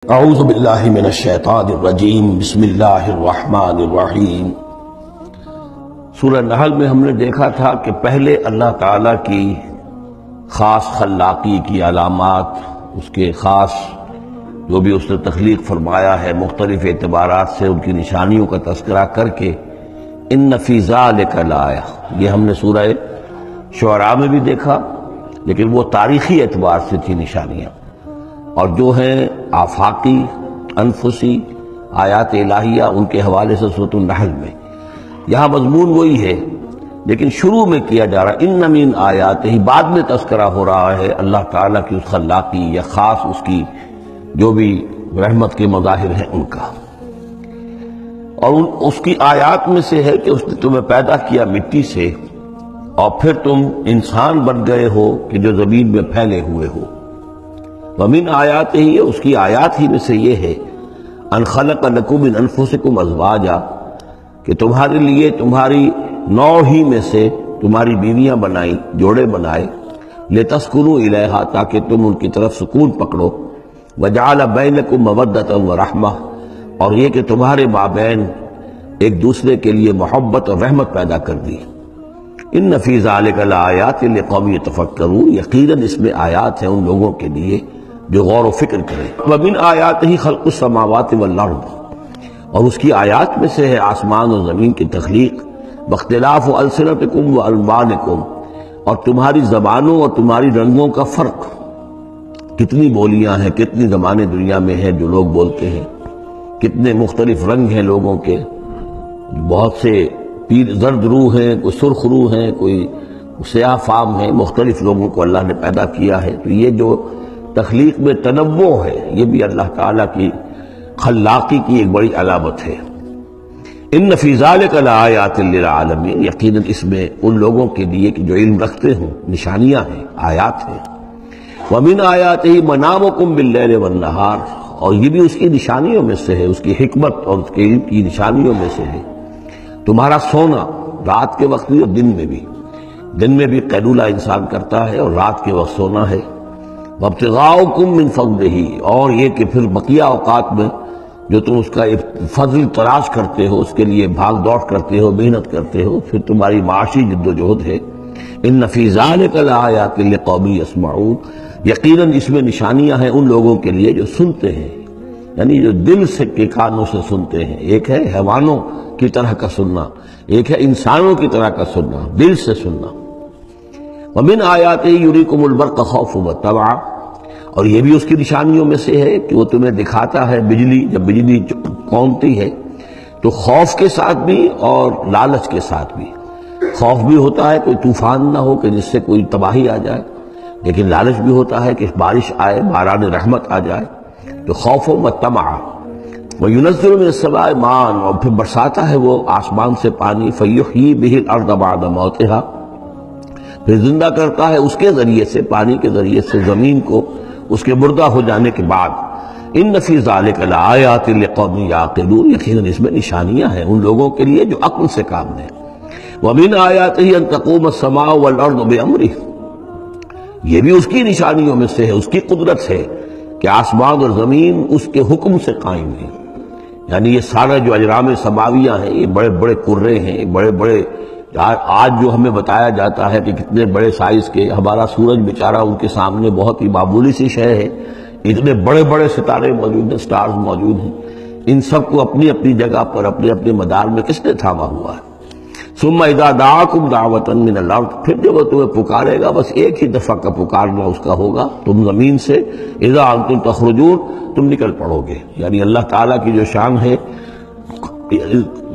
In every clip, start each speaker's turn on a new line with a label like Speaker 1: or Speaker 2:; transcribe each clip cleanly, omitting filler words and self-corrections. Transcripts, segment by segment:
Speaker 1: اعوذ باللہ من الشیطان الرجیم بسم اللہ الرحمن الرحیم۔ سورہ نحل میں ہم نے دیکھا تھا کہ پہلے اللہ تعالیٰ کی خاص خلاقی کی علامات، اس کے خاص جو بھی اس نے تخلیق فرمایا ہے مختلف اعتبارات سے ان کی نشانیوں کا تذکرہ کر کے ان فی ذالک لآیہ، یہ ہم نے سورہ شعراء میں بھی دیکھا، لیکن وہ تاریخی اعتبار سے تھی نشانیاں، اور جو ہیں آفاقی انفسی آیات الہیہ ان کے حوالے سے سورۃ النحل میں یہاں مضمون وہی ہے، لیکن شروع میں کیا جا رہا ان من آیات ہی، بعد میں تذکرہ ہو رہا ہے اللہ تعالیٰ کی اس خلاقی یا خاص اس کی جو بھی رحمت کے مظاہر ہیں ان کا، اور اس کی آیات میں سے ہے کہ اس نے تمہیں پیدا کیا مٹی سے اور پھر تم انسان بن گئے ہو کہ جو زمین میں پھیلے ہوئے ہو۔ ومن آیات ہی، اس کی آیات ہی میں سے یہ ہے ان خلق لکم من انفسکم ازواجا، کہ تمہارے لیے تمہاری نوع ہی میں سے تمہاری بیویاں بنائی، جوڑے بنائے، لتسکنوا الیہا، تاکہ تم ان کی طرف سکون پکڑو، وجعل بینکم مودۃ ورحمہ، اور یہ کہ تمہارے مابین ایک دوسرے کے لیے محبت اور رحمت پیدا کر دی۔ ان فی ذالک لآیات لقوم یتفکرون، یقیناً اس میں آیات ہیں ان لوگوں کے لیے جو غور و فکر کریں۔ ومن آیاتہ خلق السماوات والارض، اور اس کی آیات میں سے ہے آسمان اور زمین کی تخلیق، باختلاف السنتکم والوانکم، اور تمہاری زبانوں اور تمہاری رنگوں کا فرق، کتنی بولیاں ہیں، کتنی زبانیں دنیا میں ہیں جو لوگ بولتے ہیں، کتنے مختلف رنگ ہیں لوگوں کے، بہت سے زرد روح ہیں، کوئی سرخ روح ہیں، کوئی سیاہ فام ہیں، مختلف لوگوں کو اللہ نے پیدا کیا ہے۔ تو یہ جو تخلیق میں تنوع ہے یہ بھی اللہ تعالیٰ کی خلاقی کی ایک بڑی علامت ہے۔ ان فی ذالک لآیات للعالمین، یقیناً اس میں ان لوگوں کے لیے کہ جو علم رکھتے ہوں نشانیاں ہیں، آیات ہیں۔ ومن آیاتہ منامکم باللیل والنہار، اور یہ بھی اس کی نشانیوں میں سے ہے، اس کی حکمت اور اس کے علم کی نشانیوں میں سے ہے تمہارا سونا، رات کے وقت بھی اور دن میں بھی، دن میں بھی قیلولہ انسان کرتا ہے اور رات کے وقت سونا ہے۔ وابتغاؤکم من فضلہ، اور یہ کہ پھر بقیہ اوقات میں جو تم اس کا فضل تلاش کرتے ہو، اس کے لیے بھاگ دوڑ کرتے ہو، محنت کرتے ہو، پھر تمہاری معاشی جد و جہد ہے۔ ان فی ذالک لآیات لقوم یسمعون، یقیناً اس میں نشانیاں ہیں ان لوگوں کے لیے جو سنتے ہیں، یعنی جو دل سے کے کانوں سے سنتے ہیں۔ ایک ہے حیوانوں کی طرح کا سننا، ایک ہے انسانوں کی طرح کا سننا، دل سے سننا۔ ومن آیاتہ یریکم البرق خوفا وطمعا، اور یہ بھی اس کی نشانیوں میں سے ہے کہ وہ تمہیں دکھاتا ہے بجلی، جب بجلی کونتی ہے تو خوف کے ساتھ بھی اور لالچ کے ساتھ بھی۔ خوف بھی ہوتا ہے کوئی طوفان نہ ہو کہ جس سے کوئی تباہی آ جائے، لیکن لالچ بھی ہوتا ہے کہ بارش آئے، باران رحمت آ جائے، تو خوف و طمع۔ وَيُنَزِّلُ مِنَ السَّمَاءِ مَاءً، اور پھر برساتا ہے وہ آسمان سے پانی، فَيُحْيِي بِهِ الْأَرْضَ بَعْدَ مَوْتِهَا، پھر زندہ کرتا ہے اس کے ذریعے سے، پانی کے ذریعے سے زمین کو اس کے مردہ ہو جانے کے بعد۔ ان فی ذالک لآیات لقوم یعقلون، یقیناً اس میں نشانیاں ہیں ان لوگوں کے لیے جو عقل سے کام لیں۔ ومن آیاتہ ان تقوم السماء والارض بامرہ، یہ بھی اس کی نشانیوں میں سے ہے، اس کی قدرت ہے کہ آسمان اور زمین اس کے حکم سے قائم ہیں۔ یعنی یہ سارا جو اجرام سماویہ ہیں، یہ بڑے بڑے کرے ہیں، بڑے بڑے، آج جو ہمیں بتایا جاتا ہے کہ کتنے بڑے سائز کے ہمارا سورج بیچارہ ان کے سامنے بہت ہی معمولی سی شے ہے، اتنے بڑے بڑے ستارے موجود ہیں، سٹارز موجود ہیں، ان سب کو اپنی اپنی جگہ پر اپنے اپنے مدار میں کس نے تھاما ہوا ہے۔ ثم اذا دعاکم دعوۃ من الارض، پھر جب وہ تمہیں پکارے گا، بس ایک ہی دفعہ کا پکارنا اس کا ہوگا، تم زمین سے اذا انتم تخرجون، تم نکل پڑو گے۔ یعنی اللہ تعالیٰ کی جو شان ہے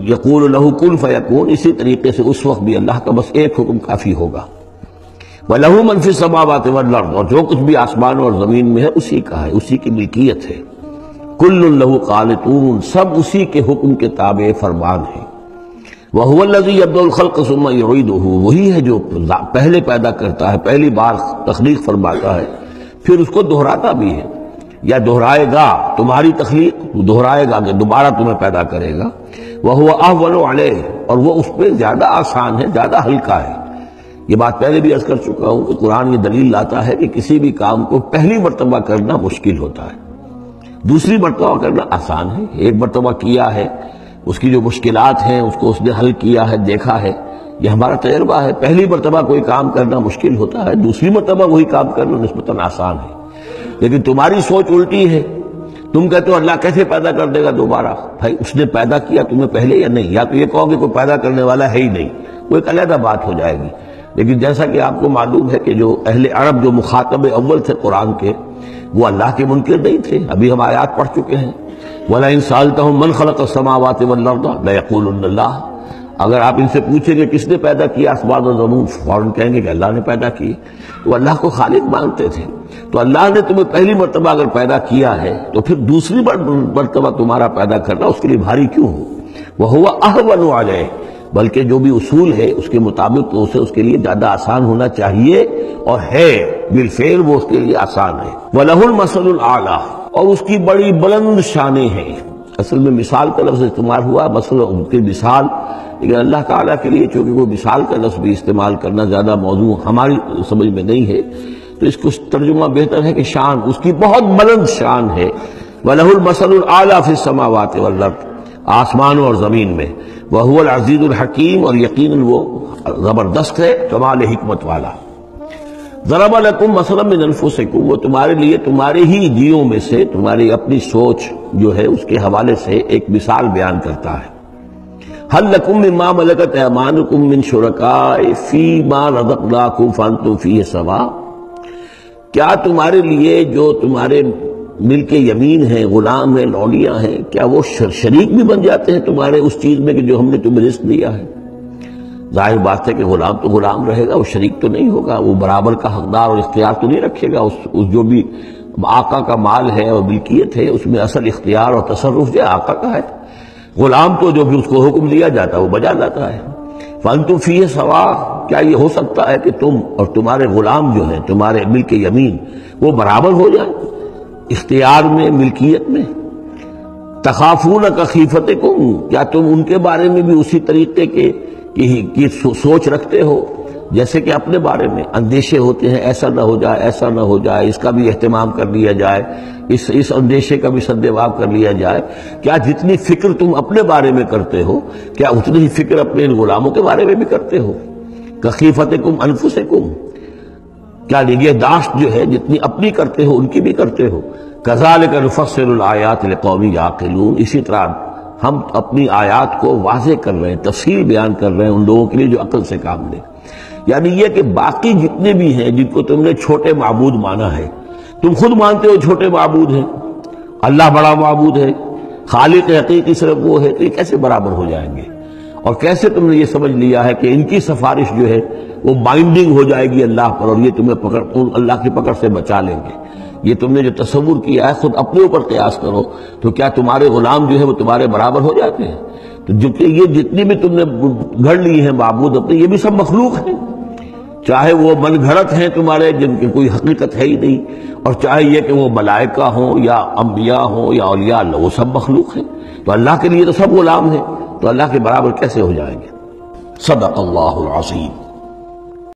Speaker 1: یقول لہ کن فیکون، اسی طریقے سے اس وقت بھی اللہ کا بس ایک حکم کافی ہوگا۔ وَلَهُ مَن فِي السَّمَاوَاتِ وَالْأَرْضِ، اور جو کچھ بھی آسمان اور زمین میں ہے اسی کا ہے، اسی کی ملکیت ہے۔ كُلٌّ لَهُ قَانِتُونَ، سب اسی کے حکم کے تابع فرمان ہیں۔ وَهُوَ الَّذِي يَبْدَأُ الْخَلْقَ ثُمَّ يُعِيدُهُ، وہی ہے جو پہلے پیدا کرتا ہے، پہلی بار تخلیق فرماتا ہے، پھر اس کو دہراتا بھی ہے، یا دہرائے گا، تمہاری تخلیق دہرائے گا کہ دوبارہ تمہیں پیدا کرے گا۔ وَهُوَ أَهْوَنُ عَلَيْهِ، اور وہ اس پہ زیادہ آسان ہے، زیادہ ہلکا ہے۔ یہ بات پہلے بھی عرض کر چکا ہوں کہ قرآن یہ دلیل لاتا ہے کہ کسی بھی کام کو پہلی مرتبہ کرنا مشکل ہوتا ہے، دوسری مرتبہ کرنا آسان ہے. ایک مرتبہ کیا ہے، اس کی جو مشکلات ہیں اس کو اس نے حل کیا ہے، دیکھا ہے، یہ ہمارا تجربہ ہے. پہلی مرتبہ کوئی کام کرنا مشکل ہوتا ہے، دوسری مرتبہ وہی کام کرنا نسبتاً آسان ہے. لیکن تمہاری سوچ الٹی ہے. تم کہتے ہو اللہ کیسے پیدا کر دے گا دوبارہ؟ بھائی اس نے پیدا کیا تمہیں پہلے یا نہیں؟ یا تو یہ کہو کہ کوئی پیدا کرنے والا ہے ہی نہیں، وہ ایک علیحدہ بات ہو جائے گی. لیکن جیسا کہ آپ کو معلوم ہے کہ جو اہل عرب جو مخاطب اول تھے قرآن کے، وہ اللہ کے منکر نہیں تھے. ابھی ہم آیات پڑھ چکے ہیں، وَلَئِن سَأَلْتَهُم مَّنْ خَلَقَ السَّمَاوَاتِ وَالْأَرْضَ لَيَقُولُنَّ اللَّهُ. اگر آپ ان سے پوچھیں کہ کس نے پیدا کیا آسمان و زمین، فوراً کہیں گے کہ اللہ نے پیدا کی. وہ اللہ کو خالق مانتے تھے. تو اللہ نے تمہیں پہلی مرتبہ اگر پیدا کیا ہے تو پھر دوسری مرتبہ تمہارا پیدا کرنا اس کے لیے بھاری کیوں ہو؟ وَهُوَ أَهْوَنُ عَلَيْهِ. بلکہ جو بھی اصول ہے اس کے مطابق تو اسے اس کے لیے زیادہ آسان ہونا چاہیے، اور ہے بالفعل وہ اس کے لیے آسان ہے. وَلَهُ الْمَثَلُ الْأَعْلَىٰ. اور اس کی بڑی بلند شانیں ہیں. اصل میں مثال کا لفظ استعمال ہوا، مثلا ان کی مثال، لیکن اللہ تعالیٰ کے لیے چونکہ وہ مثال کا لفظ بھی استعمال کرنا زیادہ موضوع ہماری سمجھ میں نہیں ہے، تو اس کو ترجمہ بہتر ہے کہ شان، اس کی بہت بلند شان ہے. وَلَهُ الْمَثَلُ الْأَعْلَىٰ فِي السَّمَاوَاتِ وَالْأَرْضِ. آسمانوں اور زمین میں. وَهُوَ الْعَزِيزُ الْحَكِيمُ. اور یقیناً وہ زبردست ہے، کمال حکمت والا. ضرب لکم مثلا من انفسکم. وہ تمہارے لیے تمہارے ہی جیوں میں سے، تمہاری اپنی سوچ جو ہے اس کے حوالے سے ایک مثال بیان کرتا ہے. هل لکم مما ملکت ایمانکم من شرکاء فیما رزقناکم فانتم فیہ سواء. کیا تمہارے لیے جو تمہارے ملک یمین ہیں، غلام ہیں، لونڈیاں ہیں، کیا وہ شریک بھی بن جاتے ہیں تمہارے اس چیز میں کہ جو ہم نے تمہیں رزق دیا ہے؟ ظاہر بات ہے کہ غلام تو غلام رہے گا، وہ شریک تو نہیں ہوگا، وہ برابر کا حقدار اور اختیار تو نہیں رکھے گا. اس جو بھی آقا کا مال ہے اور ملکیت ہے اس میں اصل اختیار اور تصرف جو آقا کا ہے. غلام تو جو بھی اس کو حکم دیا جاتا ہے وہ بجا جاتا ہے. فَأَنْتُمْ فِيهِ سَوَاءٌ. کیا یہ ہو سکتا ہے کہ تم اور تمہارے غلام جو ہیں، تمہارے ملک یمین، وہ برابر ہو جائیں اختیار میں، ملکیت میں؟ تخافون کخیفتکم. کیا تم ان کے بارے میں بھی اسی طریقے کی سوچ رکھتے ہو جیسے کہ اپنے بارے میں اندیشے ہوتے ہیں، ایسا نہ ہو جائے، ایسا نہ ہو جائے، اس کا بھی اہتمام کر لیا جائے، اس اندیشے کا بھی سدجواب کر لیا جائے؟ کیا جتنی فکر تم اپنے بارے میں کرتے ہو، کیا اتنی ہی فکر اپنے ان غلاموں کے بارے میں بھی کرتے ہو؟ کخیفتکم انفسکم. کیا نگہداشت جو ہے جتنی اپنی کرتے ہو ان کی بھی کرتے ہو؟ کذالک نفصل الآیات لقوم یعقلون. اسی طرح ہم اپنی آیات کو واضح کر رہے ہیں، تفصیل بیان کر رہے ہیں ان لوگوں کے لیے جو عقل سے کام لیں. یعنی یہ کہ باقی جتنے بھی ہیں جن کو تم نے چھوٹے معبود مانا ہے، تم خود مانتے ہو چھوٹے معبود ہیں، اللہ بڑا معبود ہے، خالق حقیقی صرف وہ ہے، تو یہ کیسے برابر ہو جائیں گے؟ اور کیسے تم نے یہ سمجھ لیا ہے کہ ان کی سفارش جو ہے وہ بائنڈنگ ہو جائے گی اللہ پر اور یہ تمہیں اللہ کی پکڑ سے بچا لیں گے؟ یہ تم نے جو تصور کیا ہے خود اپنے اوپر قیاس کرو تو کیا تمہارے غلام جو ہے وہ تمہارے برابر ہو جاتے ہیں؟ تو جو کہ یہ جتنی بھی تم نے گھڑ لی ہیں معبود اپنے، یہ بھی سب مخلوق ہیں، چاہے وہ من گھڑت ہیں تمہارے جن کی کوئی حقیقت ہے ہی نہیں، اور چاہے یہ کہ وہ ملائکہ ہوں یا انبیاء ہوں یا اولیاء اللہ، وہ سب مخلوق ہیں. تو اللہ کے لیے تو سب غلام ہیں، تو اللہ کے برابر کیسے ہو جائیں گے؟ صدق اللہ العظیم.